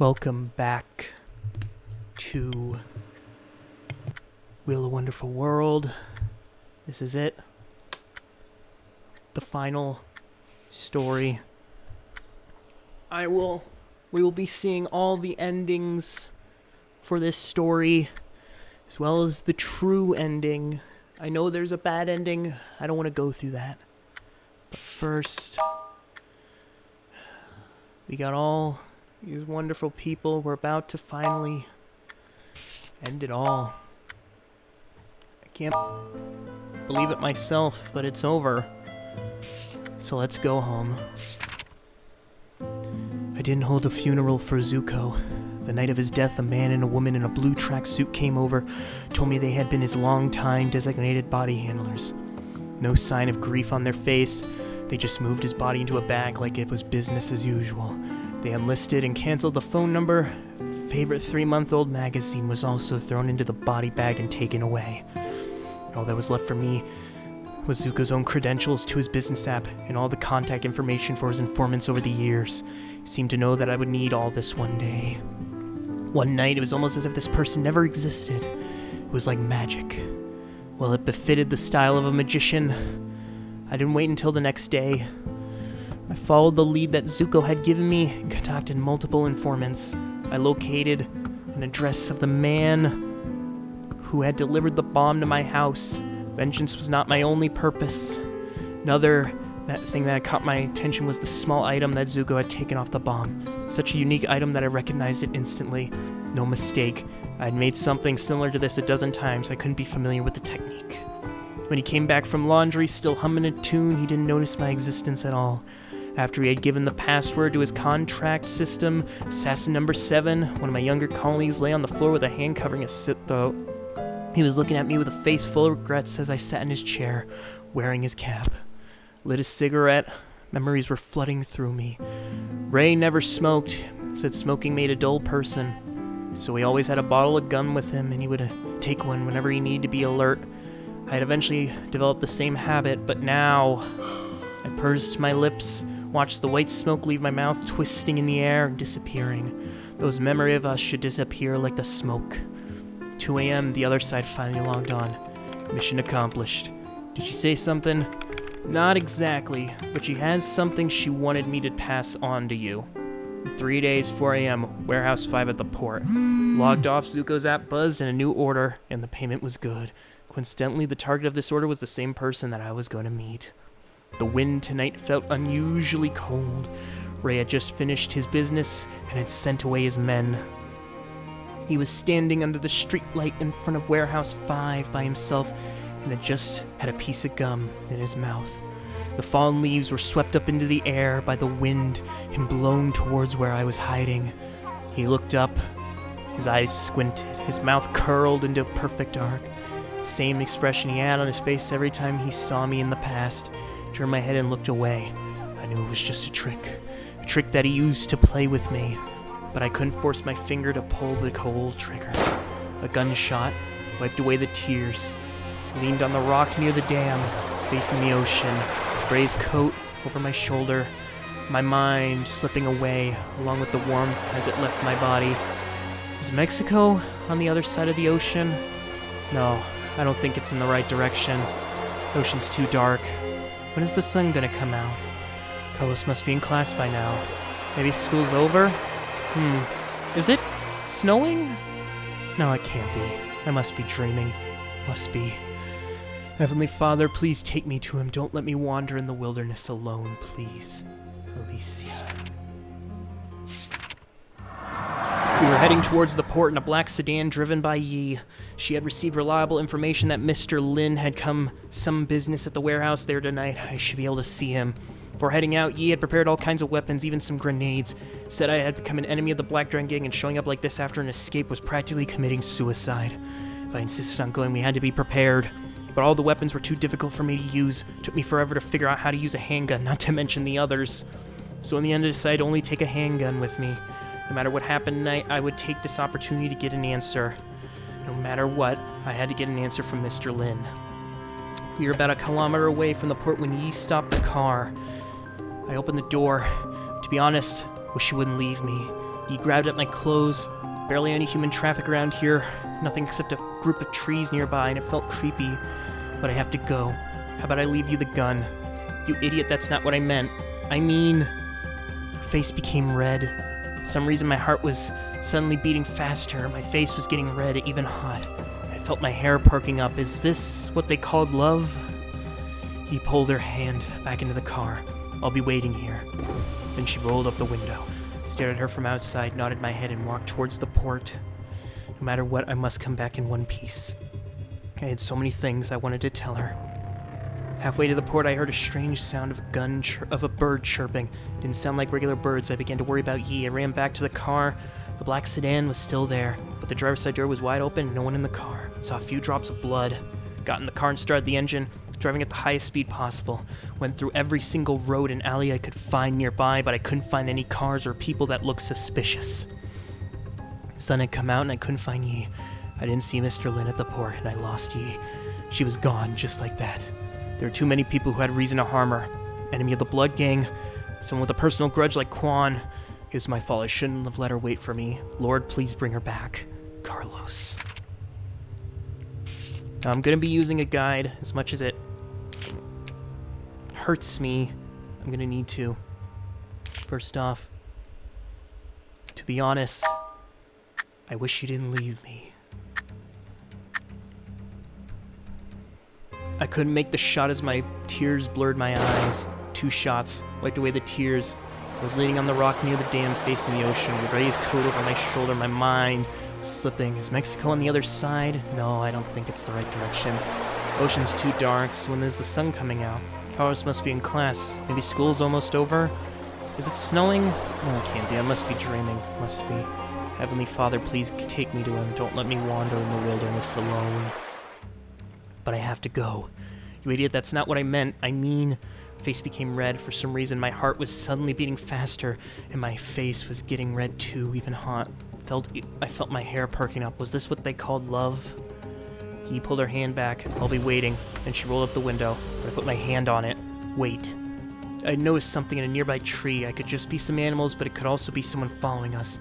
Welcome back to Wheel of Wonderful World. This is it. The final story. We will be seeing all the endings for this story, as well as the true ending. I know there's a bad ending. I don't want to go through that. But first, we got all these wonderful people. We're about to finally end it all. I can't believe it myself, but it's over. So let's go home. I didn't hold a funeral for Zuko. The night of his death, a man and a woman in a blue tracksuit came over, told me they had been his long-time designated body handlers. No sign of grief on their face. They just moved his body into a bag like it was business as usual. They enlisted and canceled the phone number. Favorite 3-month-old magazine was also thrown into the body bag and taken away. All that was left for me was Zuko's own credentials to his business app and all the contact information for his informants over the years. He seemed to know that I would need all this one day. One night, it was almost as if this person never existed. It was like magic. Well, it befitted the style of a magician. I didn't wait until the next day. I followed the lead that Zuko had given me and contacted multiple informants. I located an address of the man who had delivered the bomb to my house. Vengeance was not my only purpose. That thing that caught my attention was the small item that Zuko had taken off the bomb. Such a unique item that I recognized it instantly. No mistake. I had made something similar to this a dozen times. I couldn't be familiar with the technique. When he came back from laundry, still humming a tune, he didn't notice my existence at all. After he had given the password to his contract system, Assassin Number 7, one of my younger colleagues, lay on the floor with a hand covering his throat. He was looking at me with a face full of regrets as I sat in his chair, wearing his cap. Lit a cigarette. Memories were flooding through me. Ray never smoked. Said smoking made a dull person. So he always had a bottle of gum with him, and he would take one whenever he needed to be alert. I had eventually developed the same habit, but now I pursed my lips, watched the white smoke leave my mouth, twisting in the air and disappearing. Those memory of us should disappear like the smoke. 2 a.m., the other side finally logged on. Mission accomplished. Did she say something? Not exactly, but she has something she wanted me to pass on to you. In 3 days, 4 a.m., Warehouse 5 at the port. Logged off, Zuko's app buzzed and a new order, and the payment was good. Coincidentally, the target of this order was the same person that I was going to meet. The wind tonight felt unusually cold. Ray had just finished his business and had sent away his men. He was standing under the streetlight in front of Warehouse 5 by himself and had just had a piece of gum in his mouth. The fallen leaves were swept up into the air by the wind and blown towards where I was hiding. He looked up. His eyes squinted. His mouth curled into a perfect arc. Same expression he had on his face every time he saw me in the past. Turned my head and looked away. I knew it was just a trick that he used to play with me. But I couldn't force my finger to pull the cold trigger. A gunshot wiped away the tears. I leaned on the rock near the dam, facing the ocean. Ray's coat over my shoulder. My mind slipping away, along with the warmth as it left my body. Is Mexico on the other side of the ocean? No, I don't think it's in the right direction. The ocean's too dark. When is the sun gonna come out? Carlos must be in class by now. Maybe school's over? Is it snowing? No, it can't be. I must be dreaming. Must be. Heavenly Father, please take me to him. Don't let me wander in the wilderness alone, please. Alicia. We were heading towards the port in a black sedan driven by Yi. She had received reliable information that Mr. Lin had some business at the warehouse there tonight. I should be able to see him. Before heading out, Yi had prepared all kinds of weapons, even some grenades. Said I had become an enemy of the Black Dragon Gang, and showing up like this after an escape was practically committing suicide. If I insisted on going, we had to be prepared. But all the weapons were too difficult for me to use. It took me forever to figure out how to use a handgun, not to mention the others. So in the end, I decided to only take a handgun with me. No matter what happened tonight, I would take this opportunity to get an answer. No matter what, I had to get an answer from Mr. Lin. We were about a kilometer away from the port when Yi stopped the car. I opened the door. To be honest, wish she wouldn't leave me. He grabbed at my clothes. Barely any human traffic around here. Nothing except a group of trees nearby, and it felt creepy. But I have to go. How about I leave you the gun? You idiot, that's not what I meant. I mean... Her face became red. For some reason my heart was suddenly beating faster. My face was getting red, even hot. I felt my hair perking up. Is this what they called love? He pulled her hand back into the car. I'll be waiting here. Then she rolled up the window, stared at her from outside, nodded my head, and walked towards the port. No matter what, I must come back in one piece. I had so many things I wanted to tell her. Halfway to the port, I heard a strange sound of a bird chirping. It didn't sound like regular birds. I began to worry about Yi. I ran back to the car. The black sedan was still there, but the driver's side door was wide open, no one in the car. Saw a few drops of blood. Got in the car and started the engine, driving at the highest speed possible. Went through every single road and alley I could find nearby, but I couldn't find any cars or people that looked suspicious. Sun had come out and I couldn't find Yi. I didn't see Mr. Lin at the port, and I lost Yi. She was gone, just like that. There were too many people who had reason to harm her. Enemy of the blood gang, someone with a personal grudge like Quan. It was my fault. I shouldn't have let her wait for me. Lord, please bring her back. Carlos. Now, I'm going to be using a guide as much as it hurts me. I'm going to need to. First off, to be honest, I wish you didn't leave me. I couldn't make the shot as my tears blurred my eyes. 2 shots, wiped away the tears. I was leaning on the rock near the dam facing the ocean, with Ray's coat over my shoulder. My mind was slipping. Is Mexico on the other side? No, I don't think it's the right direction. Ocean's too dark, so when there's the sun coming out. Carlos must be in class. Maybe school's almost over? Is it snowing? No, it can't be. I must be dreaming. Must be. Heavenly Father, please take me to him. Don't let me wander in the wilderness alone. But I have to go. You idiot, that's not what I meant. I mean... Face became red. For some reason, my heart was suddenly beating faster, and my face was getting red too, even hot. I felt my hair perking up. Was this what they called love? He pulled her hand back. I'll be waiting. Then she rolled up the window. I put my hand on it. Wait. I noticed something in a nearby tree. I could just be some animals, but it could also be someone following us.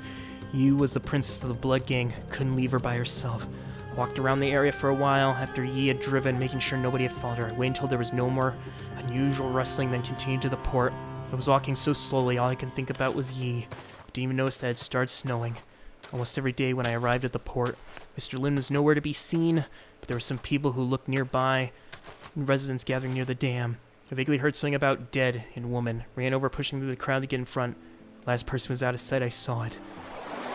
Yu was the princess of the blood gang. Couldn't leave her by herself. Walked around the area for a while after Yi had driven, making sure nobody had followed her. I waited until there was no more unusual rustling, then continued to the port. I was walking so slowly, all I could think about was Yi. I didn't even notice that it had started snowing. Almost every day when I arrived at the port, Mr. Lin was nowhere to be seen, but there were some people who looked nearby, and residents gathering near the dam. I vaguely heard something about dead and woman. Ran over, pushing through the crowd to get in front. Last person was out of sight, I saw it.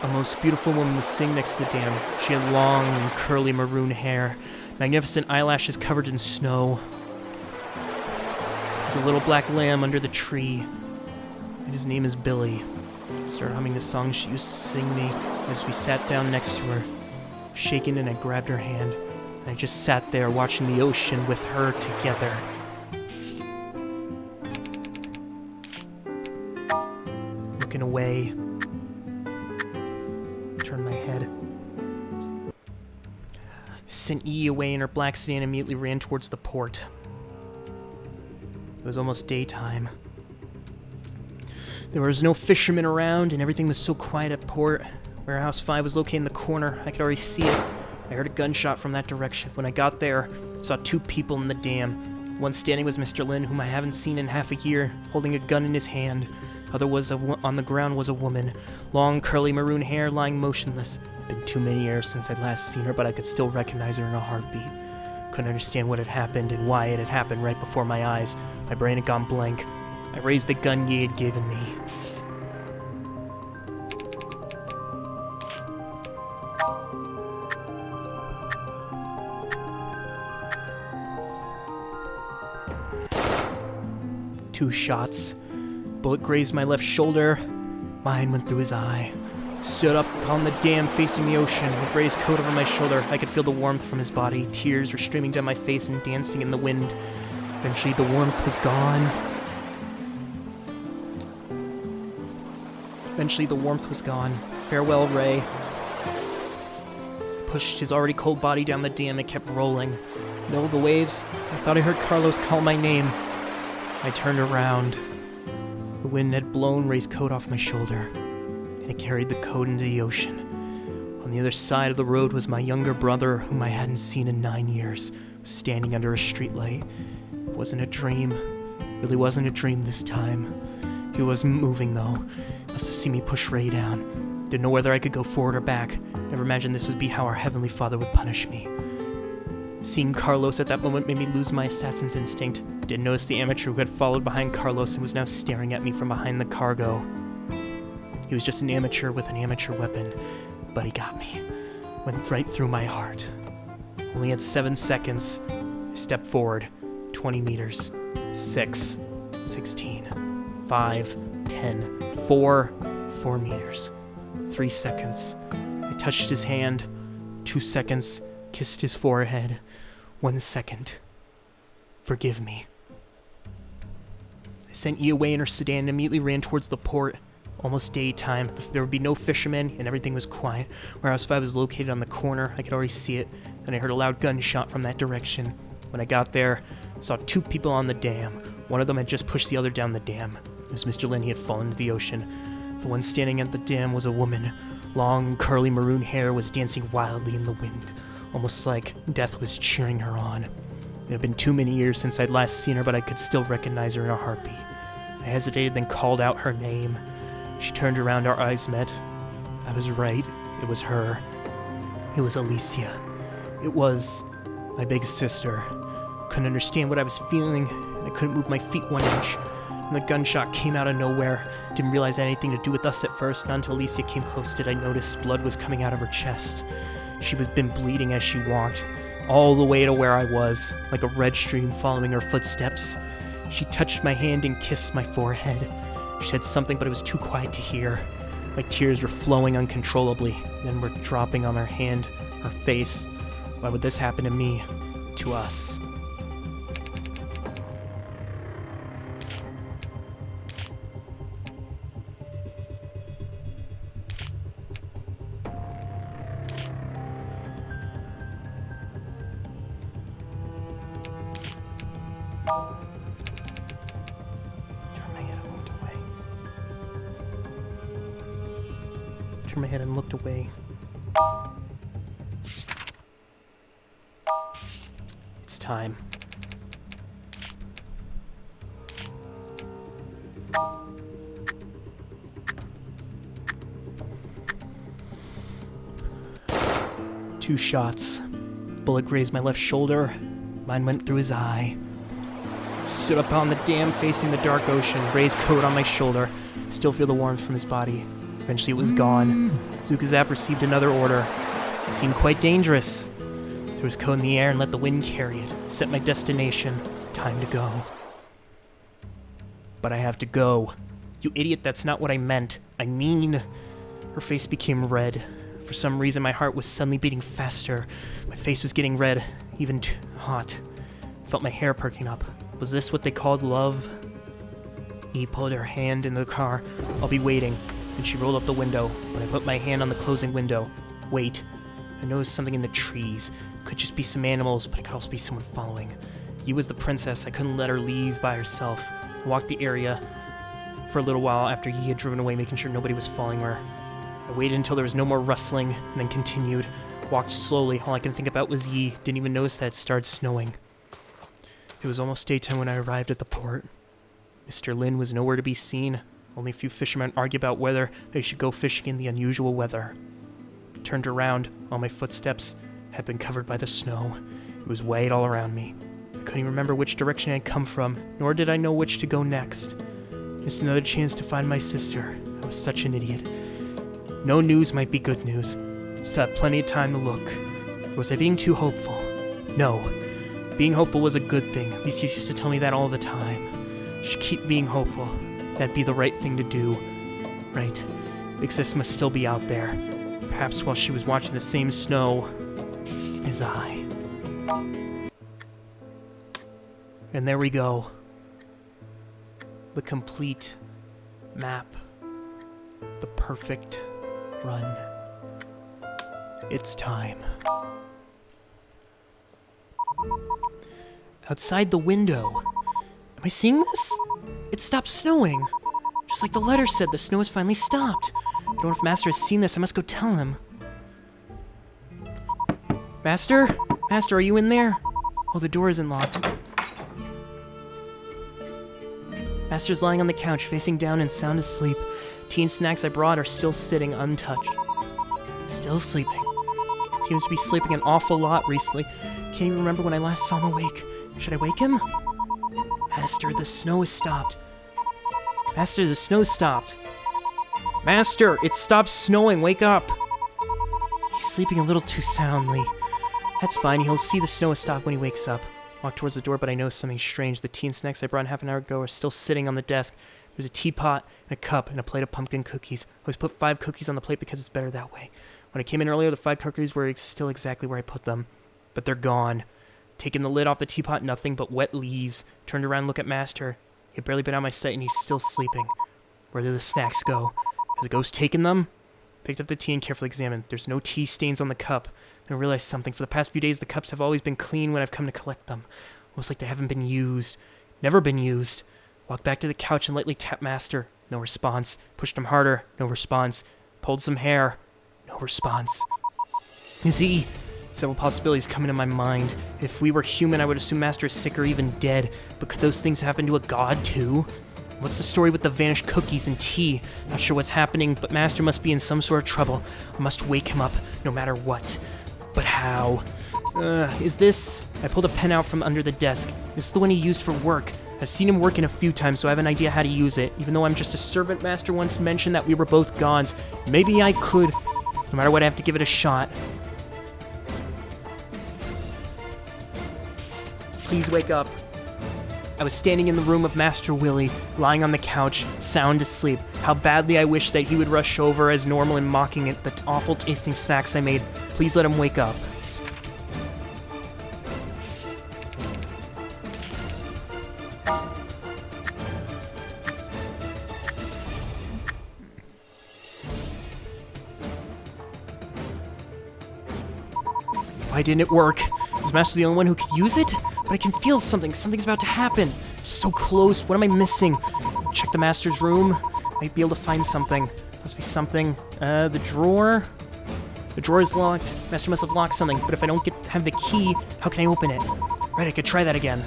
A most beautiful woman was sitting next to the dam. She had long and curly maroon hair, magnificent eyelashes covered in snow. There's a little black lamb under the tree, and his name is Billy. I started humming the song she used to sing me as we sat down next to her. Shaken, and I grabbed her hand, and I just sat there watching the ocean with her together. Looking away. Turned my head. Sent Yi away in her black sedan and immediately ran towards the port. It was almost daytime. There was no fishermen around, and everything was so quiet at port. Warehouse 5 was located in the corner. I could already see it. I heard a gunshot from that direction. When I got there, I saw 2 people in the dam. One standing was Mr. Lin, whom I haven't seen in half a year, holding a gun in his hand. Other was on the ground was a woman. Long, curly maroon hair lying motionless. Been too many years since I'd last seen her, but I could still recognize her in a heartbeat. Couldn't understand what had happened and why it had happened right before my eyes. My brain had gone blank. I raised the gun Yi had given me. Two shots. Bullet grazed my left shoulder. Mine went through his eye. Stood up on the dam facing the ocean with Ray's coat over my shoulder. I could feel the warmth from his body. Tears were streaming down my face and dancing in the wind. Eventually the warmth was gone. Farewell, Ray. Pushed his already cold body down the dam and kept rolling. Middle of the waves, I thought I heard Carlos call my name. I turned around. The wind had blown Ray's coat off my shoulder. and it carried the code into the ocean. On the other side of the road was my younger brother, whom I hadn't seen in 9 years, standing under a streetlight. It wasn't a dream. It really wasn't a dream this time. He wasn't moving, though. Must have seen me push Ray down. Didn't know whether I could go forward or back. Never imagined this would be how our Heavenly Father would punish me. Seeing Carlos at that moment made me lose my assassin's instinct. Didn't notice the amateur who had followed behind Carlos and was now staring at me from behind the cargo. He was just an amateur with an amateur weapon, but he got me. Went right through my heart. Only had 7 seconds. I stepped forward. 20 meters. 6. 16. 5. 10. 4 meters. 3 seconds. I touched his hand. 2 seconds. Kissed his forehead. 1 second. Forgive me. I sent 𝐂 away in her sedan and immediately ran towards the port. Almost daytime. There would be no fishermen, and everything was quiet. Whereas if I was located on the corner, I could already see it. Then I heard a loud gunshot from that direction. When I got there, I saw 2 people on the dam. One of them had just pushed the other down the dam. It was Mr. Lin. He had fallen into the ocean. The one standing at the dam was a woman. Long, curly maroon hair was dancing wildly in the wind, almost like death was cheering her on. It had been too many years since I'd last seen her, but I could still recognize her in a heartbeat. I hesitated, then called out her name. She turned around, our eyes met. I was right. It was her. It was Alicia. It was my big sister. Couldn't understand what I was feeling, and I couldn't move my feet 1 inch. And the gunshot came out of nowhere. Didn't realize it had anything to do with us at first. Not until Alicia came close did I notice blood was coming out of her chest. She was been bleeding as she walked, all the way to where I was, like a red stream following her footsteps. She touched my hand and kissed my forehead. She said something, but it was too quiet to hear. My tears were flowing uncontrollably, then were dropping on her hand, her face. Why would this happen to me? To us? Turned my head and looked away. It's time. Two shots. Bullet grazed my left shoulder. Mine went through his eye. Stood up on the dam facing the dark ocean, raised coat on my shoulder. Still feel the warmth from his body. Eventually it was gone. 𝐬𝐬𝐧'𝐭 received another order. It seemed quite dangerous. Threw his coat in the air and let the wind carry it. Set my destination. Time to go. But I have to go. You idiot, that's not what I meant. I mean... Her face became red. For some reason my heart was suddenly beating faster. My face was getting red, even hot. I felt my hair perking up. Was this what they called love? 𝐂 pulled her hand in the car. I'll be waiting. And she rolled up the window. When I put my hand on the closing window. Wait. I noticed something in the trees. Could just be some animals, but it could also be someone following. 𝐂 was the princess. I couldn't let her leave by herself. I walked the area for a little while after 𝐂 had driven away, making sure nobody was following her. I waited until there was no more rustling, and then continued. Walked slowly. All I can think about was 𝐂. Didn't even notice that it started snowing. It was almost daytime when I arrived at the port. Mr. Lin was nowhere to be seen. Only a few fishermen argued about whether they should go fishing in the unusual weather. I turned around. All my footsteps had been covered by the snow. It was white all around me. I couldn't even remember which direction I had come from, nor did I know which to go next. Just another chance to find my sister. I was such an idiot. No news might be good news. Still had plenty of time to look. Was I being too hopeful? No. Being hopeful was a good thing. At least she used to tell me that all the time. Should keep being hopeful. That'd be the right thing to do. Right. Big Sis must still be out there. Perhaps while she was watching the same snow as I. And there we go. The complete map. The perfect run. It's time. Outside the window. Am I seeing this? It stopped snowing. Just like the letter said, the snow has finally stopped. don't know if Master has seen this. I must go tell him. Master? Master, are you in there? Oh, the door isn't locked. Master's lying on the couch, facing down and sound asleep. Tea and snacks I brought are still sitting untouched. Still sleeping. Seems to be sleeping an awful lot recently. Can't even remember when I last saw him awake. Should I wake him? Master, the snow has stopped. Master, the snow's stopped. Master, it stopped snowing. Wake up. He's sleeping a little too soundly. That's fine. He'll see the snow has stopped when he wakes up. Walk towards the door, but I know something strange. The tea and snacks I brought half an hour ago are still sitting on the desk. There's a teapot, and a cup, and a plate of pumpkin cookies. I always put 5 cookies on the plate because it's better that way. When I came in earlier, the 5 cookies were still exactly where I put them. But they're gone. Taking the lid off the teapot, nothing but wet leaves. Turned around and looked at Master. He had barely been out of my sight, and he's still sleeping. Where did the snacks go? Has the ghost taken them? Picked up the tea and carefully examined. There's no tea stains on the cup. Then I realized something. For the past few days, the cups have always been clean when I've come to collect them. Almost like they haven't been used. Never been used. Walked back to the couch and lightly tapped Master. No response. Pushed him harder. No response. Pulled some hair. No response. Is he? Several possibilities come into my mind. If we were human, I would assume Master is sick or even dead. But could those things happen to a god too? What's the story with the vanished cookies and tea? Not sure what's happening, but Master must be in some sort of trouble. I must wake him up, no matter what. But how? Is this... I pulled a pen out from under the desk. This is the one he used for work. I've seen him working a few times, so I have an idea how to use it. Even though I'm just a servant, Master once mentioned that we were both gods. Maybe I could. No matter what, I have to give it a shot. Please wake up. I was standing in the room of Master Willie, lying on the couch, sound asleep. How badly I wish that he would rush over as normal and mocking at the awful tasting snacks I made. Please let him wake up. Why didn't it work? Is Master the only one who could use it? But I can feel something. Something's about to happen. So close. What am I missing? Check the Master's room. Might be able to find something. Must be something. The drawer. The drawer is locked. Master must have locked something. But if I don't have the key, how can I open it? Right, I could try that again.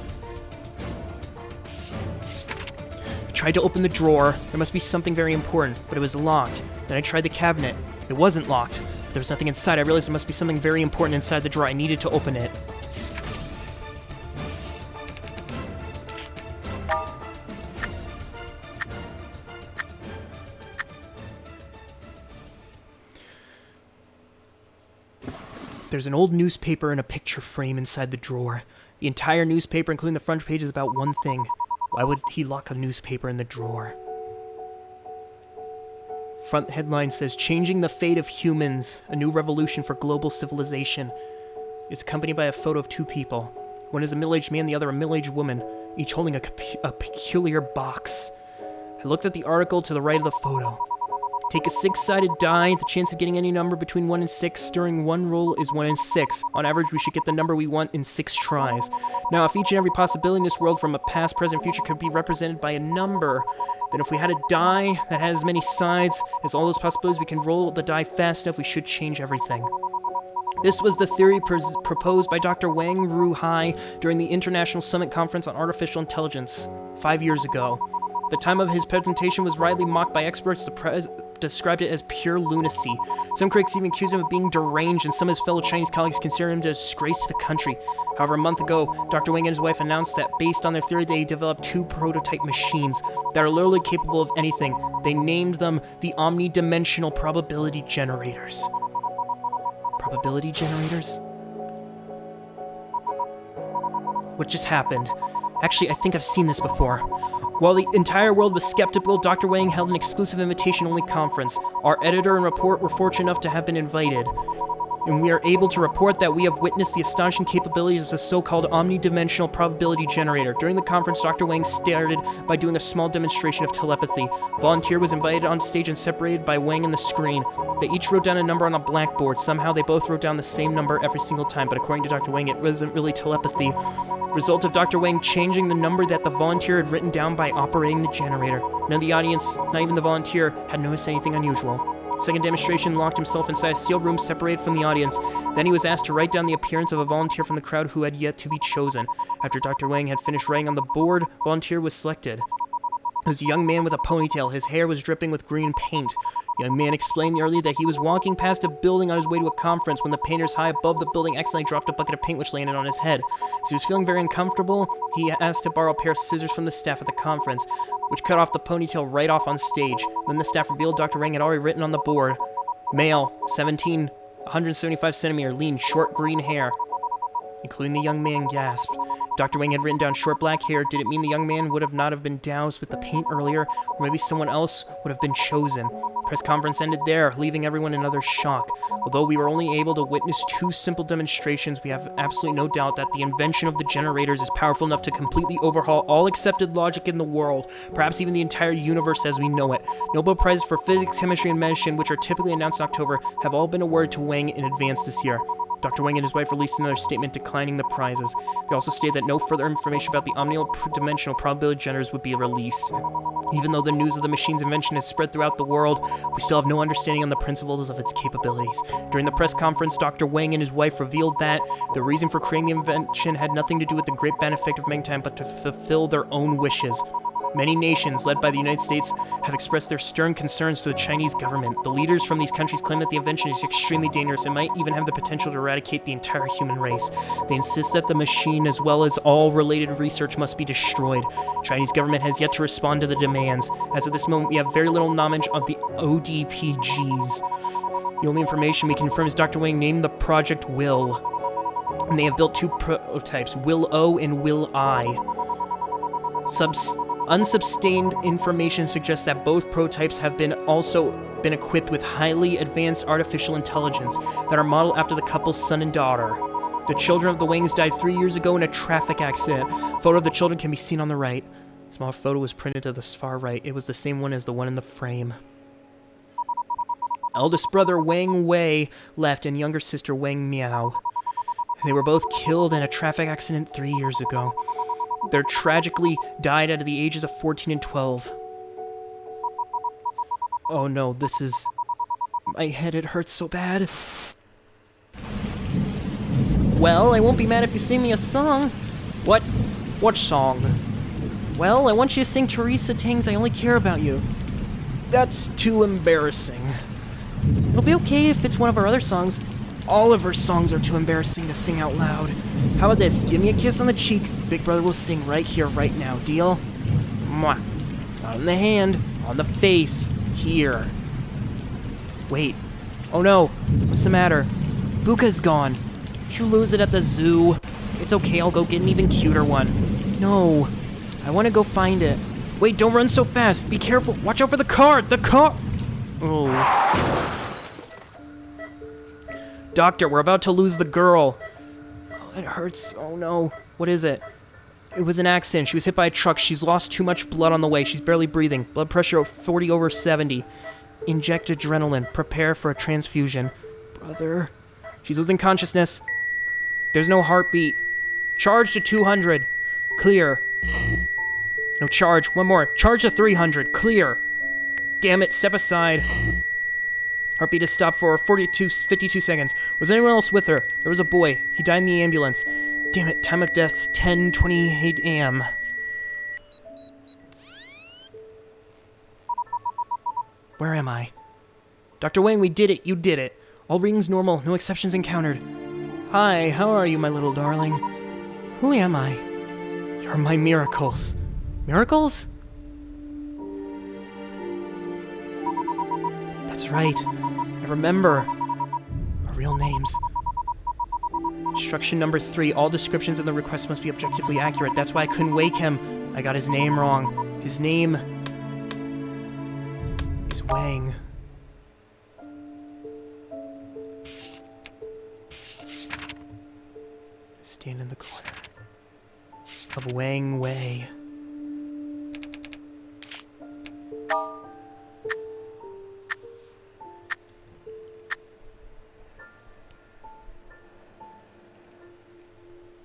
I tried to open the drawer. There must be something very important, but it was locked. Then I tried the cabinet. It wasn't locked. There was nothing inside. I realized there must be something very important inside the drawer. I needed to open it. There's an old newspaper and a picture frame inside the drawer. The entire newspaper, including the front page, is about one thing. Why would he lock a newspaper in the drawer? Front headline says, "Changing the Fate of Humans, a New Revolution for Global Civilization." It's accompanied by a photo of 2 people. One is a middle-aged man, the other a middle-aged woman, each holding a peculiar box. I looked at the article to the right of the photo. Take a 6-sided die. The chance of getting any number between 1 and 6 during one roll is 1 in 6. On average, we should get the number we want in 6 tries. Now, if each and every possibility in this world from a past, present, future could be represented by a number, then if we had a die that has as many sides as all those possibilities, we can roll the die fast enough, we should change everything. This was the theory proposed by Dr. Wang Ruhai during the International Summit Conference on Artificial Intelligence 5 years ago. The time of his presentation was widely mocked by experts. Described it as pure lunacy. Some critics even accused him of being deranged, and some of his fellow Chinese colleagues considered him a disgrace to the country. However, a month ago, Dr. Wang and his wife announced that based on their theory, they developed 2 prototype machines that are literally capable of anything. They named them the omnidimensional probability generators. Probability generators? What just happened? Actually, I think I've seen this before. While the entire world was skeptical, Dr. Wang held an exclusive invitation-only conference. Our editor and report were fortunate enough to have been invited, and we are able to report that we have witnessed the astonishing capabilities of the so-called omnidimensional probability generator. During the conference, Dr. Wang started by doing a small demonstration of telepathy. A volunteer was invited on stage and separated by Wang and the screen. They each wrote down a number on a blackboard. Somehow they both wrote down the same number every single time, but according to Dr. Wang, it wasn't really telepathy. Result of Dr. Wang changing the number that the volunteer had written down by operating the generator. None of the audience, not even the volunteer, had noticed anything unusual. Second demonstration locked himself inside a sealed room separated from the audience. Then he was asked to write down the appearance of a volunteer from the crowd who had yet to be chosen. After Dr. Wang had finished writing on the board, a volunteer was selected. It was a young man with a ponytail. His hair was dripping with green paint. The young man explained earlier that he was walking past a building on his way to a conference when the painters high above the building accidentally dropped a bucket of paint which landed on his head. As he was feeling very uncomfortable, he asked to borrow a pair of scissors from the staff at the conference, which cut off the ponytail right off on stage. Then the staff revealed Dr. Wang had already written on the board, male, 17, 175 centimeter, lean, short green hair. Including the young man gasped. If Dr. Wang had written down short black hair, did it mean the young man would have not have been doused with the paint earlier, or maybe someone else would have been chosen? The press conference ended there, leaving everyone in utter shock. Although we were only able to witness 2 simple demonstrations, we have absolutely no doubt that the invention of the generators is powerful enough to completely overhaul all accepted logic in the world, perhaps even the entire universe as we know it. Nobel Prizes for Physics, Chemistry, and Medicine, which are typically announced in October, have all been awarded to Wang in advance this year. Dr. Wang and his wife released another statement declining the prizes. They also stated that no further information about the omnidimensional probability generators would be released. Even though the news of the machine's invention has spread throughout the world, we still have no understanding on the principles of its capabilities. During the press conference, Dr. Wang and his wife revealed that the reason for creating the invention had nothing to do with the great benefit of mankind, but to fulfill their own wishes. Many nations, led by the United States, have expressed their stern concerns to the Chinese government. The leaders from these countries claim that the invention is extremely dangerous and might even have the potential to eradicate the entire human race. They insist that the machine, as well as all related research, must be destroyed. The Chinese government has yet to respond to the demands. As of this moment, we have very little knowledge of the ODPGs. The only information we confirm is Dr. Wang named the project Will. And they have built 2 prototypes, Will-O and Will-I. Unsubstantiated information suggests that both prototypes have also been equipped with highly advanced artificial intelligence that are modeled after the couple's son and daughter. The children of the Wangs died 3 years ago in a traffic accident. A photo of the children can be seen on the right. A small photo was printed to the far right. It was the same one as the one in the frame. Eldest brother Wang Wei left and younger sister Wang Miao. They were both killed in a traffic accident 3 years ago. They tragically died at the ages of 14 and 12. Oh no, this is... My head, it hurts so bad. Well, I won't be mad if you sing me a song. What? What song? Well, I want you to sing Teresa Tang's I Only Care About You. That's too embarrassing. It'll be okay if it's one of our other songs. All of her songs are too embarrassing to sing out loud. How about this? Give me a kiss on the cheek. Big brother will sing right here, right now. Deal? Mwah. Not on the hand. On the face. Here. Wait. Oh no. What's the matter? Buka's gone. Did you lose it at the zoo? It's okay, I'll go get an even cuter one. No. I want to go find it. Wait, don't run so fast. Be careful. Watch out for the car. The car. Oh. Doctor, we're about to lose the girl. Oh, it hurts. Oh no. What is it? It was an accident. She was hit by a truck. She's lost too much blood on the way. She's barely breathing. Blood pressure 40/70. Inject adrenaline. Prepare for a transfusion. Brother. She's losing consciousness. There's no heartbeat. Charge to 200. Clear. No, charge. One more. Charge to 300. Clear. Damn it. Step aside. Heartbeat has stopped for 52 seconds. Was anyone else with her? There was a boy. He died in the ambulance. Damn it. Time of death, 10:28 a.m. Where am I? Dr. Wang, we did it. You did it. All readings normal. No exceptions encountered. Hi, how are you, my little darling? Who am I? You're my miracles. Miracles? That's right. I remember our real names. Instruction number 3. All descriptions in the request must be objectively accurate. That's why I couldn't wake him. I got his name wrong. His name is Wang. Stand in the corner of Wang Wei.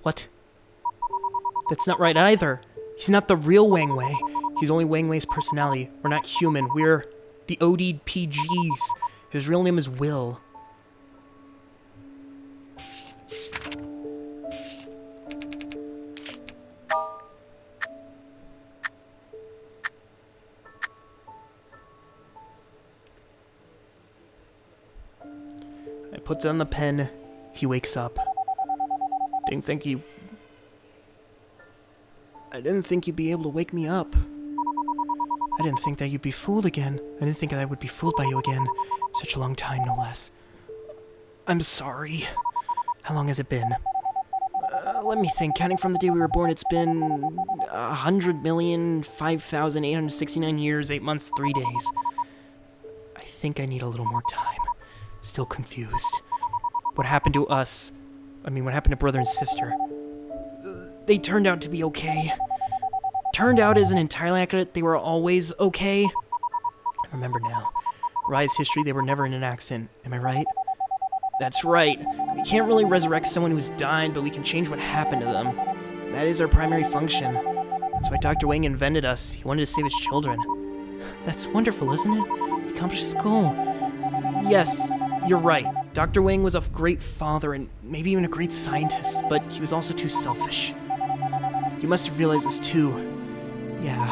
What? That's not right either. He's not the real Wang Wei. He's only Wang Wei's personality. We're not human. We're the ODPGs. His real name is Will. I put down the pen. He wakes up. I didn't think you'd be able to wake me up. I didn't think that you'd be fooled again. I didn't think that I would be fooled by you again. Such a long time, no less. I'm sorry. How long has it been? Let me think. Counting from the day we were born, it's been 100,005,869 years, 8 months, 3 days. I think I need a little more time. Still confused. What happened to us? What happened to brother and sister? They turned out to be okay. Turned out isn't entirely accurate. They were always okay. I remember now. Rai's history, they were never in an accident. Am I right? That's right. We can't really resurrect someone who's died, but we can change what happened to them. That is our primary function. That's why Dr. Wang invented us. He wanted to save his children. That's wonderful, isn't it? He accomplished his goal. Yes, you're right. Dr. Wang was a great father and maybe even a great scientist, but he was also too selfish. You must have realized this too. Yeah.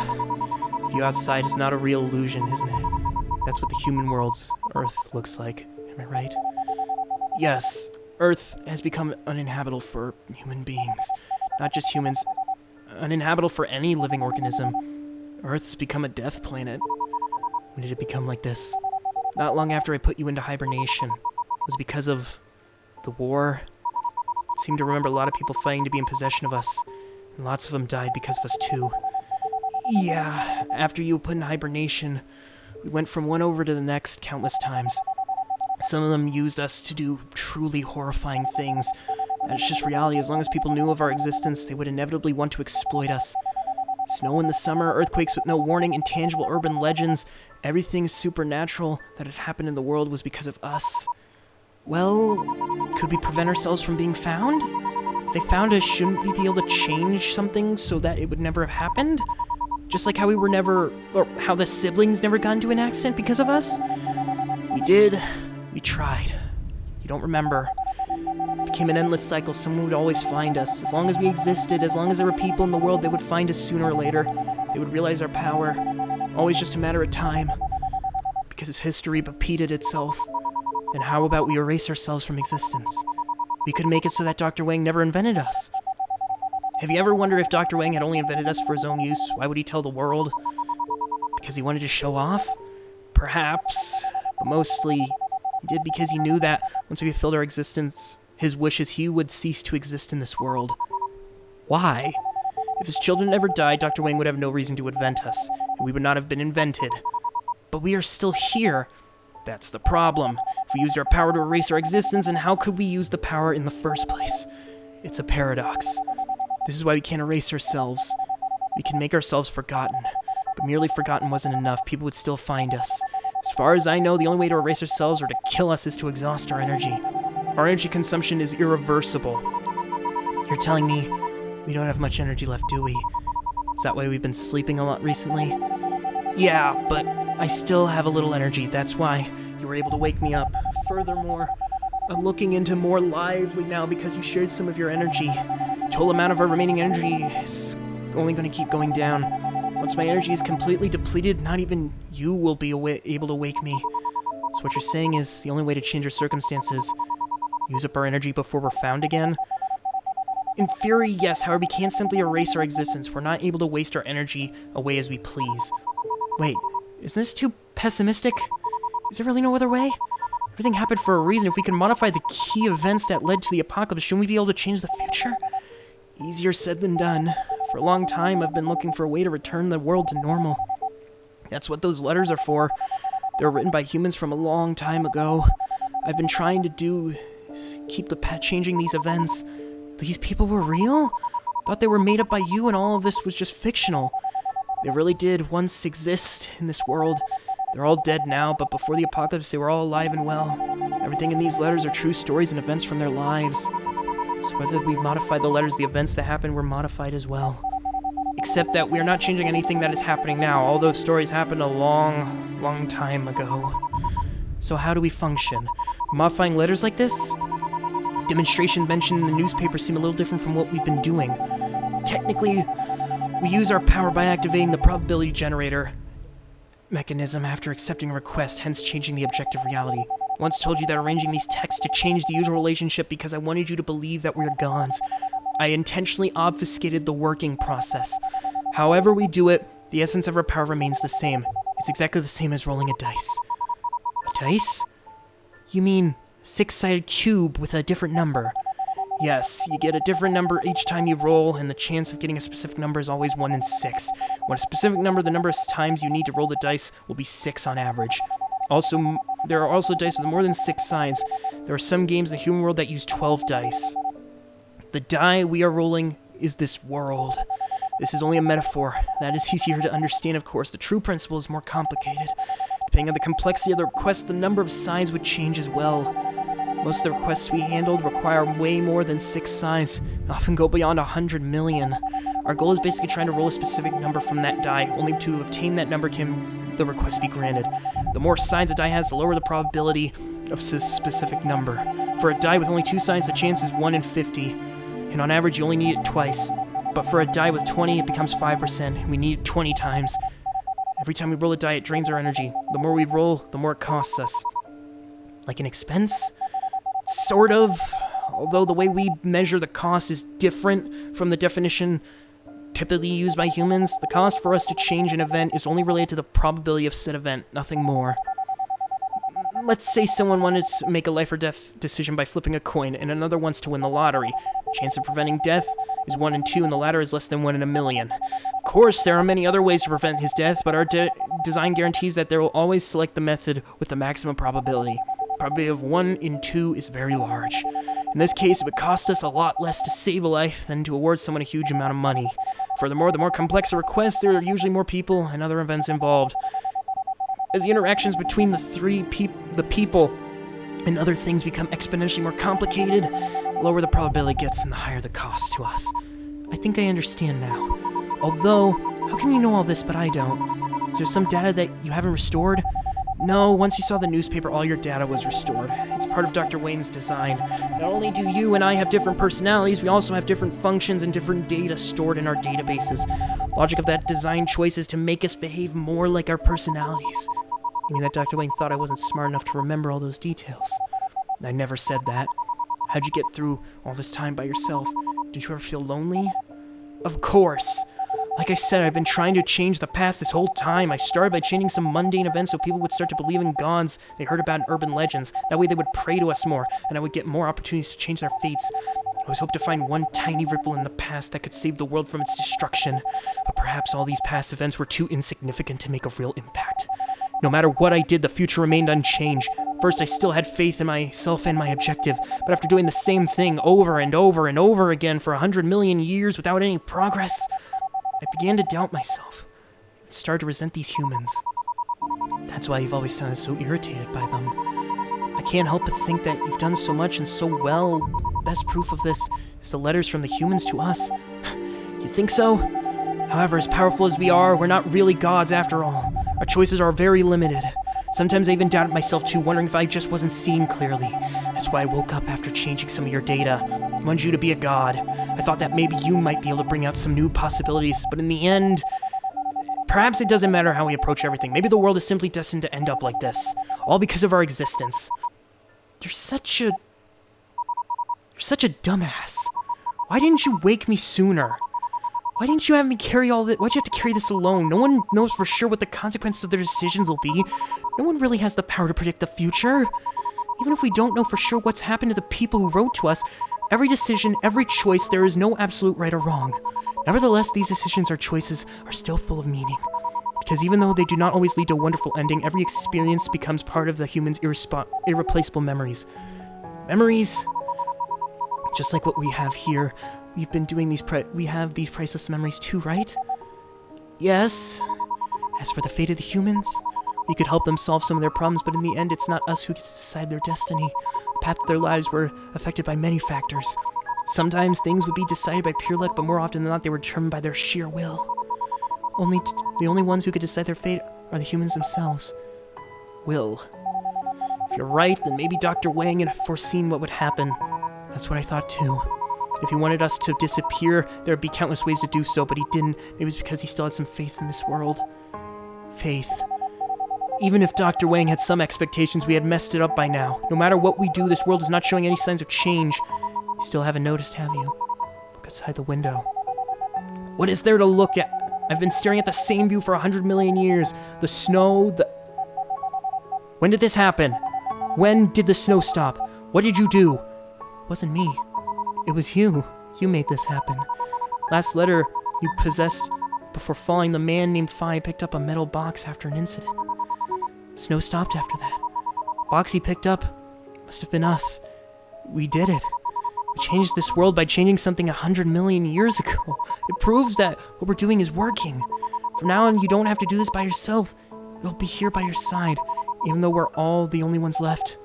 View outside is not a real illusion, isn't it? That's what the human world's Earth looks like. Am I right? Yes. Earth has become uninhabitable for human beings. Not just humans. Uninhabitable for any living organism. Earth's become a death planet. When did it become like this? Not long after I put you into hibernation. It was because of the war. I seem to remember a lot of people fighting to be in possession of us. And lots of them died because of us too. Yeah, after you were put in hibernation, we went from one over to the next countless times. Some of them used us to do truly horrifying things. That's just reality. As long as people knew of our existence, they would inevitably want to exploit us. Snow in the summer, earthquakes with no warning, intangible urban legends, everything supernatural that had happened in the world was because of us. Well, could we prevent ourselves from being found? If they found us, shouldn't we be able to change something so that it would never have happened? Just like how we were never, or how the siblings never got into an accident because of us? We did. We tried. You don't remember. It became an endless cycle. Someone would always find us. As long as we existed, as long as there were people in the world, they would find us sooner or later. They would realize our power. Always just a matter of time. Because history repeated itself. Then how about we erase ourselves from existence? We could make it so that Dr. Wang never invented us. Have you ever wondered if Dr. Wang had only invented us for his own use? Why would he tell the world? Because he wanted to show off? Perhaps. But mostly, he did because he knew that once we fulfilled our existence, his wish is he would cease to exist in this world. Why? If his children never died, Dr. Wang would have no reason to invent us, and we would not have been invented. But we are still here. That's the problem. If we used our power to erase our existence, then how could we use the power in the first place? It's a paradox. This is why we can't erase ourselves. We can make ourselves forgotten, but merely forgotten wasn't enough. People would still find us. As far as I know, the only way to erase ourselves or to kill us is to exhaust our energy. Our energy consumption is irreversible. You're telling me we don't have much energy left, do we? Is that why we've been sleeping a lot recently? Yeah, but I still have a little energy. That's why you were able to wake me up. Furthermore, I'm looking into more lively now because you shared some of your energy. The total amount of our remaining energy is only going to keep going down. Once my energy is completely depleted, not even you will be able to wake me. So what you're saying is the only way to change our circumstances, use up our energy before we're found again? In theory, yes. However, we can't simply erase our existence. We're not able to waste our energy away as we please. Wait, isn't this too pessimistic? Is there really no other way? Everything happened for a reason. If we can modify the key events that led to the apocalypse, shouldn't we be able to change the future? Easier said than done. For a long time, I've been looking for a way to return the world to normal. That's what those letters are for. They were written by humans from a long time ago. I've been trying to keep changing these events. These people were real? Thought they were made up by you and all of this was just fictional. They really did once exist in this world. They're all dead now, but before the apocalypse, they were all alive and well. Everything in these letters are true stories and events from their lives. So whether we modify the letters, the events that happened were modified as well. Except that we are not changing anything that is happening now. All those stories happened a long, long time ago. So how do we function? Modifying letters like this? Demonstrations mentioned in the newspaper seem a little different from what we've been doing. Technically, we use our power by activating the probability generator mechanism after accepting a request, hence changing the objective reality. I once told you that arranging these texts to change the usual relationship because I wanted you to believe that we're gods. I intentionally obfuscated the working process. However we do it, the essence of our power remains the same. It's exactly the same as rolling a dice. A dice? You mean 6-sided cube with a different number? Yes, you get a different number each time you roll, and the chance of getting a specific number is always 1 in 6. When a specific number, the number of times you need to roll the dice will be 6 on average. Also, there are also dice with more than 6 sides. There are some games in the human world that use 12 dice. The die we are rolling is this world. This is only a metaphor. That is easier to understand, of course. The true principle is more complicated. Depending on the complexity of the request, the number of sides would change as well. Most of the requests we handled require way more than 6 sides, and often go beyond 100 million. Our goal is basically trying to roll a specific number from that die. Only to obtain that number can the request be granted. The more sides a die has, the lower the probability of this specific number. For a die with only 2 sides, the chance is 1 in 50, and on average you only need it twice. But for a die with 20, it becomes 5%, and we need it 20 times. Every time we roll a die, it drains our energy. The more we roll, the more it costs us. Like an expense? Sort of. Although the way we measure the cost is different from the definition typically used by humans, the cost for us to change an event is only related to the probability of said event, nothing more. Let's say someone wanted to make a life or death decision by flipping a coin, and another wants to win the lottery. Chance of preventing death is 1 in 2, and the latter is less than 1 in a million. Of course, there are many other ways to prevent his death, but our design guarantees that they will always select the method with the maximum probability. The probability of 1 in 2 is very large. In this case, it would cost us a lot less to save a life than to award someone a huge amount of money. Furthermore, the more complex the request, there are usually more people and other events involved. As the interactions between the people and other things become exponentially more complicated, the lower the probability gets and the higher the cost to us. I think I understand now. Although, how can you know all this but I don't? Is there some data that you haven't restored? No, once you saw the newspaper, all your data was restored. It's part of Dr. Wayne's design. Not only do you and I have different personalities, we also have different functions and different data stored in our databases. Logic of that design choice is to make us behave more like our personalities. You mean that Dr. Wayne thought I wasn't smart enough to remember all those details? I never said that. How'd you get through all this time by yourself? Did you ever feel lonely? Of course. Like I said, I've been trying to change the past this whole time. I started by changing some mundane events so people would start to believe in gods they heard about in urban legends. That way they would pray to us more, and I would get more opportunities to change their fates. I always hoped to find one tiny ripple in the past that could save the world from its destruction. But perhaps all these past events were too insignificant to make a real impact. No matter what I did, the future remained unchanged. First, I still had faith in myself and my objective, but after doing the same thing over and over and over again for 100 million years without any progress, I began to doubt myself and started to resent these humans. That's why you've always sounded so irritated by them. I can't help but think that you've done so much and so well. Best proof of this is the letters from the humans to us. You think so? However, as powerful as we are, we're not really gods after all. Our choices are very limited. Sometimes I even doubted myself too, wondering if I just wasn't seeing clearly. That's why I woke up after changing some of your data. I wanted you to be a god. I thought that maybe you might be able to bring out some new possibilities, but in the end, perhaps it doesn't matter how we approach everything. Maybe the world is simply destined to end up like this, all because of our existence. You're such a dumbass. Why didn't you wake me sooner? Why didn't you have me carry all this? Why'd you have to carry this alone? No one knows for sure what the consequences of their decisions will be. No one really has the power to predict the future. Even if we don't know for sure what's happened to the people who wrote to us, every decision, every choice, there is no absolute right or wrong. Nevertheless, these decisions or choices are still full of meaning. Because even though they do not always lead to a wonderful ending, every experience becomes part of the human's irreplaceable memories. Memories, just like what we have here. We've been doing we have these priceless memories too, right? Yes. As for the fate of the humans, we could help them solve some of their problems, but in the end, it's not us who gets to decide their destiny. The path of their lives were affected by many factors. Sometimes things would be decided by pure luck, but more often than not, they were determined by their sheer will. The only ones who could decide their fate are the humans themselves. Will. If you're right, then maybe Dr. Wang had foreseen what would happen. That's what I thought too. If he wanted us to disappear, there would be countless ways to do so, but he didn't. Maybe it's because he still had some faith in this world. Faith. Even if Dr. Wang had some expectations, we had messed it up by now. No matter what we do, this world is not showing any signs of change. You still haven't noticed, have you? Look outside the window. What is there to look at? I've been staring at the same view for 100 million years. The snow, When did this happen? When did the snow stop? What did you do? It wasn't me. It was you. You made this happen. Last letter you possessed before falling, the man named Phi picked up a metal box after an incident. Snow stopped after that. Box he picked up must have been us. We did it. We changed this world by changing something 100 million years ago. It proves that what we're doing is working. From now on, you don't have to do this by yourself. We'll be here by your side, even though we're all the only ones left.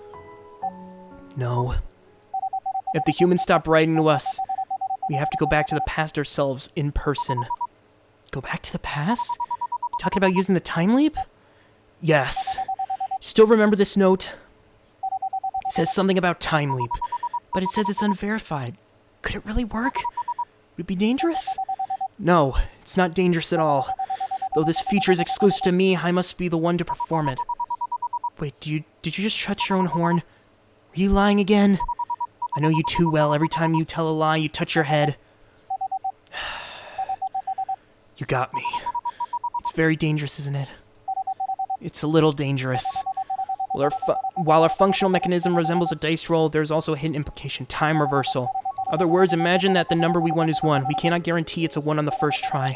No. If the humans stop writing to us, we have to go back to the past ourselves in person. Go back to the past? You talking about using the time leap? Yes. Still remember this note? It says something about time leap, but it says it's unverified. Could it really work? Would it be dangerous? No, it's not dangerous at all. Though this feature is exclusive to me, I must be the one to perform it. Wait, did you just touch your own horn? Were you lying again? I know you too well. Every time you tell a lie, you touch your head. You got me. It's very dangerous, isn't it? It's a little dangerous. While our functional mechanism resembles a dice roll, there's also a hidden implication, time reversal. Other words, imagine that the number we want is 1. We cannot guarantee it's a 1 on the first try.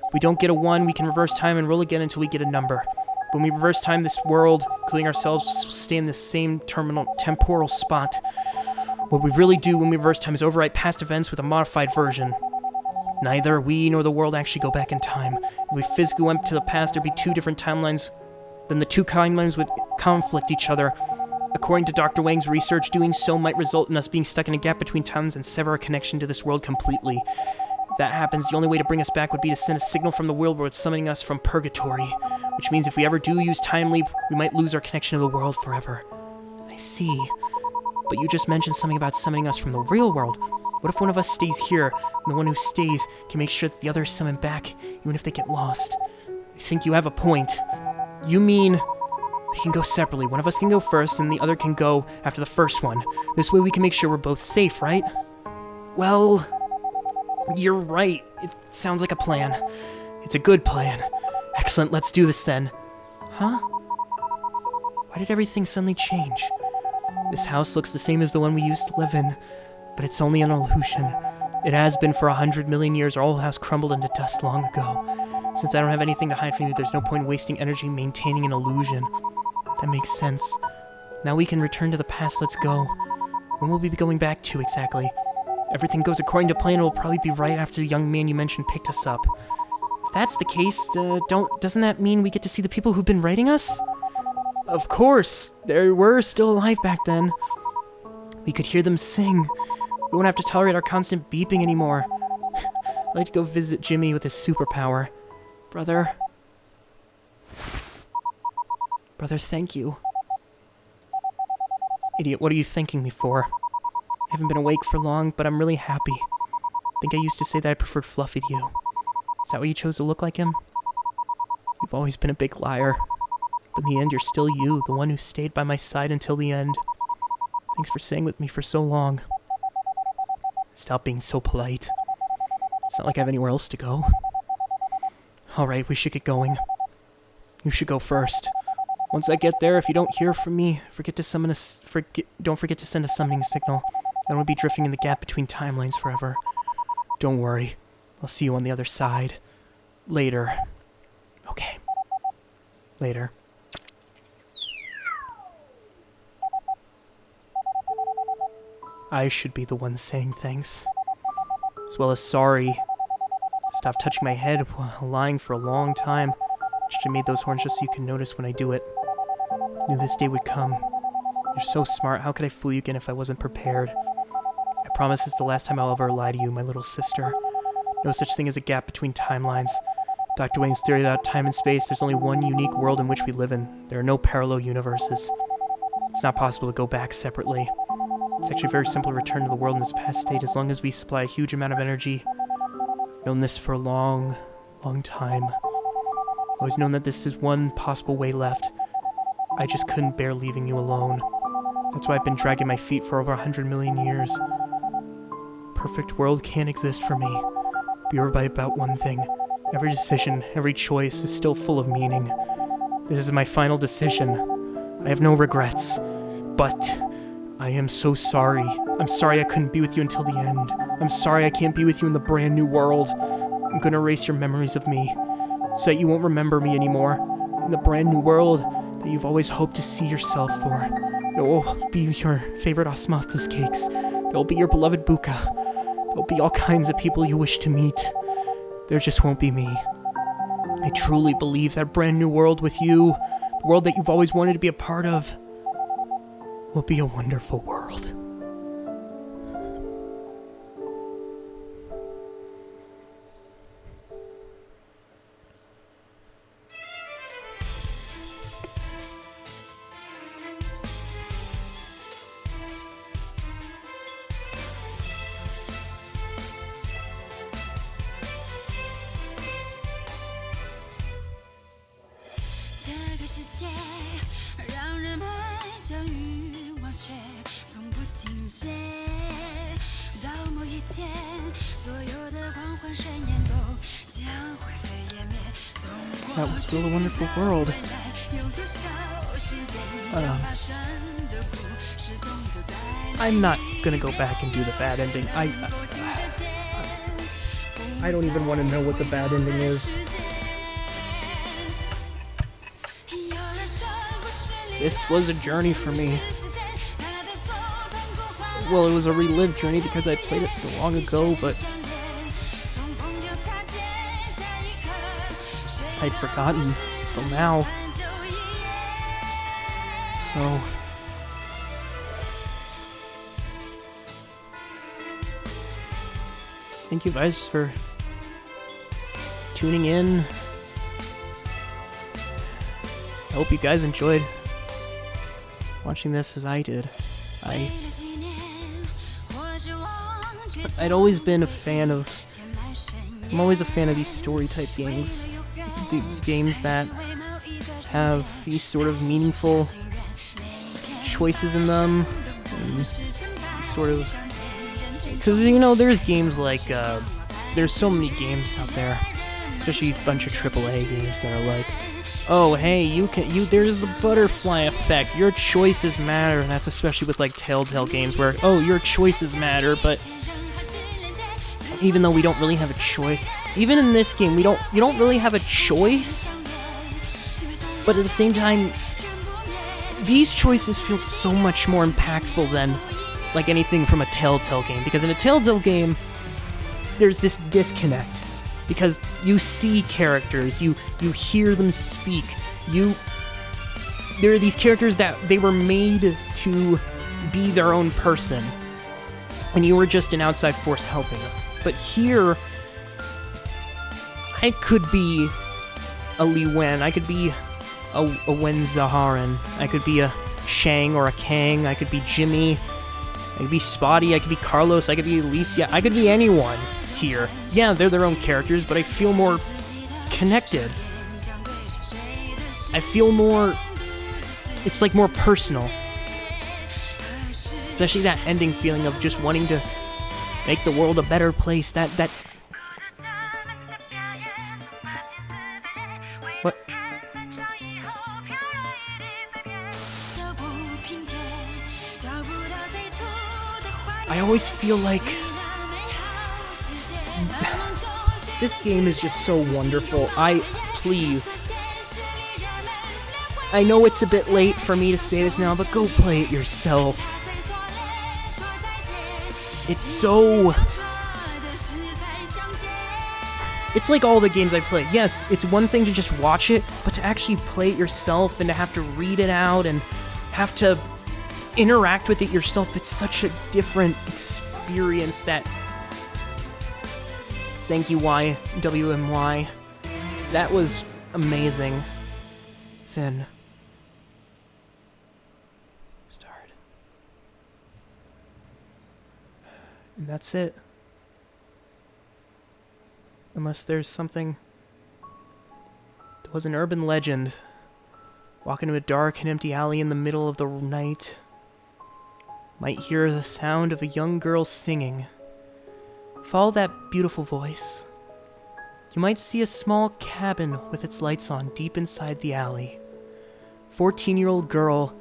If we don't get a 1, we can reverse time and roll again until we get a number. When we reverse time, this world, including ourselves, stay in the same temporal spot. What we really do when we reverse time is overwrite past events with a modified version. Neither we nor the world actually go back in time. If we physically went to the past, there'd be 2 different timelines. Then the 2 timelines would conflict each other. According to Dr. Wang's research, doing so might result in us being stuck in a gap between times and sever our connection to this world completely. If that happens, the only way to bring us back would be to send a signal from the world where it's summoning us from purgatory. Which means if we ever do use time leap, we might lose our connection to the world forever. I see. But you just mentioned something about summoning us from the real world. What if one of us stays here, and the one who stays can make sure that the other is summoned back, even if they get lost? I think you have a point. You mean we can go separately. One of us can go first, and the other can go after the first one. This way we can make sure we're both safe, right? Well, you're right. It sounds like a plan. It's a good plan. Excellent, let's do this then. Huh? Why did everything suddenly change? This house looks the same as the one we used to live in, but it's only an illusion. It has been for 100 million years. Our old house crumbled into dust long ago. Since I don't have anything to hide from you, there's no point in wasting energy maintaining an illusion. That makes sense. Now we can return to the past, let's go. When will we be going back to exactly? If everything goes according to plan, it will probably be right after the young man you mentioned picked us up. If that's the case, doesn't that mean we get to see the people who've been writing us? Of course, they were still alive back then. We could hear them sing. We won't have to tolerate our constant beeping anymore. I'd like to go visit Jimmy with his superpower. Brother, thank you. Idiot, what are you thanking me for? I haven't been awake for long, but I'm really happy. I think I used to say that I preferred Fluffy to you. Is that why you chose to look like him? You've always been a big liar. But in the end, you're still you, the one who stayed by my side until the end. Thanks for staying with me for so long. Stop being so polite. It's not like I have anywhere else to go. Alright, we should get going. You should go first. Once I get there, if you don't hear from me, don't forget to send a summoning signal. I don't want to be drifting in the gap between timelines forever. Don't worry. I'll see you on the other side. Later. Okay. Later. I should be the one saying thanks. As well as sorry. Stop touching my head while lying for a long time. I should have made those horns just so you can notice when I do it. I knew this day would come. You're so smart, how could I fool you again if I wasn't prepared? I promise this is the last time I'll ever lie to you, my little sister. No such thing as a gap between timelines. Dr. Wang's theory about time and space, there's only one unique world in which we live in. There are no parallel universes. It's not possible to go back separately. It's actually very simple to return to the world in its past state as long as we supply a huge amount of energy. I've known this for a long, long time. I've always known that this is one possible way left. I just couldn't bear leaving you alone. That's why I've been dragging my feet for over 100 million years. Perfect world can't exist for me. Be over by about one thing. Every decision, every choice is still full of meaning. This is my final decision. I have no regrets. But I am so sorry. I'm sorry I couldn't be with you until the end. I'm sorry I can't be with you in the brand new world. I'm gonna erase your memories of me, so that you won't remember me anymore. In the brand new world that you've always hoped to see yourself for. There will be your favorite osmosis cakes. There will be your beloved Buka. There will be all kinds of people you wish to meet. There just won't be me. I truly believe that brand new world with you, the world that you've always wanted to be a part of, will be a wonderful world. That was still a wonderful world. I'm not gonna go back and do the bad ending. I don't even want to know what the bad ending is. This was a journey for me. Well, it was a relived journey because I played it so long ago, but I'd forgotten till now. So thank you guys for tuning in. I hope you guys enjoyed watching this as I did. I'd always been a fan of... I'm always a fan of these story-type games. The games that have these sort of meaningful choices in them. And sort of... Because, you know, there's games like... there's so many games out there. Especially a bunch of AAA games that are like... Oh, hey, there's the butterfly effect. Your choices matter. And that's especially with, like, Telltale games where, oh, your choices matter, but even though we don't really have a choice, even in this game, you don't really have a choice, but at the same time, these choices feel so much more impactful than, like, anything from a Telltale game. Because in a Telltale game, there's this disconnect. Because you see characters, you hear them speak, there are these characters that they were made to be their own person, and you were just an outside force helping them. But here, I could be a Li Wen, I could be a Wen Zaharan, I could be a Shang or a Kang, I could be Jimmy, I could be Spotty, I could be Carlos, I could be Alicia, I could be anyone. Here. Yeah, they're their own characters, but I feel more connected. I feel more... It's like more personal. Especially that ending feeling of just wanting to make the world a better place. That... What? I always feel like... This game is just so wonderful. Please. I know it's a bit late for me to say this now, but go play it yourself. It's so... It's like all the games I play. Yes, it's one thing to just watch it, but to actually play it yourself and to have to read it out and have to interact with it yourself, it's such a different experience that... Thank you, YWMY. That was amazing. Finn. And that's it. Unless there's something... There was an urban legend. Walk into a dark and empty alley in the middle of the night. Might hear the sound of a young girl singing. Follow that beautiful voice. You might see a small cabin with its lights on deep inside the alley. 14-year-old girl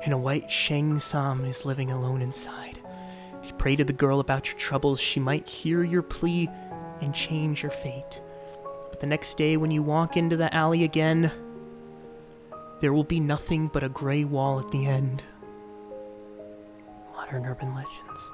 in a white 𝐬𝐻𝐸 is living alone inside. If you pray to the girl about your troubles, she might hear your plea and change your fate. But the next day when you walk into the alley again, there will be nothing but a gray wall at the end. Modern urban legends.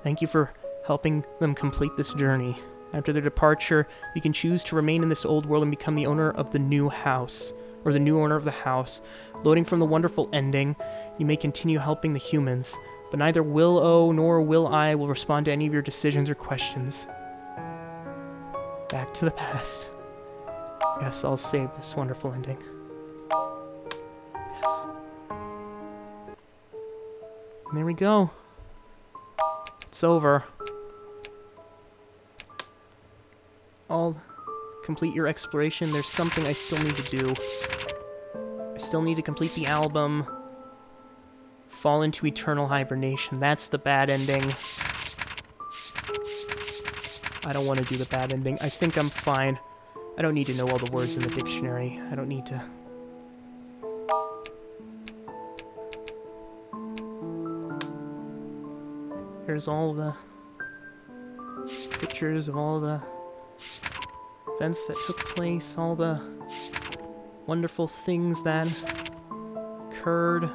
Thank you for helping them complete this journey. After their departure, you can choose to remain in this old world and become the owner of the new house, or the new owner of the house. Loading from the wonderful ending, you may continue helping the humans, but neither 𝐂𝐿 nor 𝐿 will respond to any of your decisions or questions. Back to the past. Yes, I'll save this wonderful ending. Yes. And there we go. It's over. I'll complete your exploration. There's something I still need to do. I still need to complete the album. Fall into eternal hibernation. That's the bad ending. I don't want to do the bad ending. I think I'm fine. I don't need to know all the words in the dictionary. I don't need to... There's all the pictures of all the events that took place, all the wonderful things that occurred.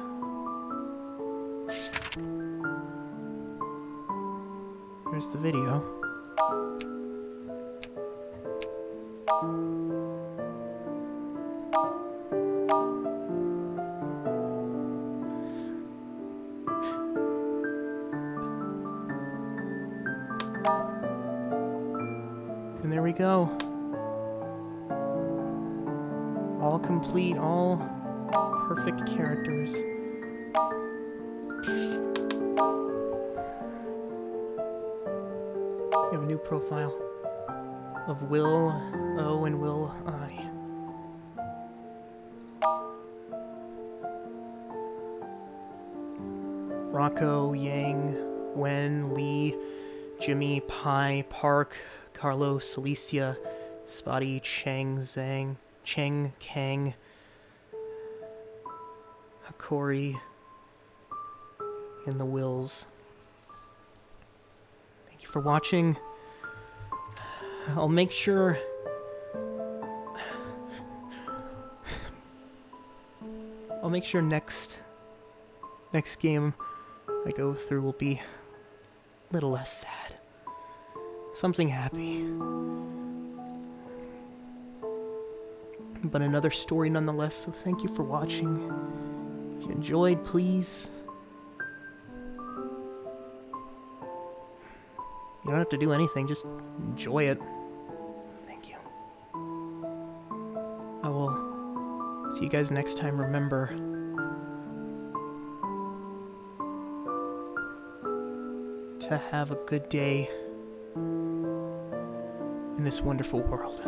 There's the video. And there we go. All complete, all perfect characters. We have a new profile of 𝐿, and 𝐿. Rocco, Yang, Wen, Lee, Jimmy, Pi, Park, Carlos, Alicia, Spotty, Cheng, Zhang, Cheng, Kang, Hakori, and the Wills. Thank you for watching. I'll make sure... next game I go through will be a little less sad. Something happy. But another story nonetheless, so thank you for watching. If you enjoyed, please... You don't have to do anything, just enjoy it. Thank you. I will see you guys next time. Remember, to have a good day in this wonderful world.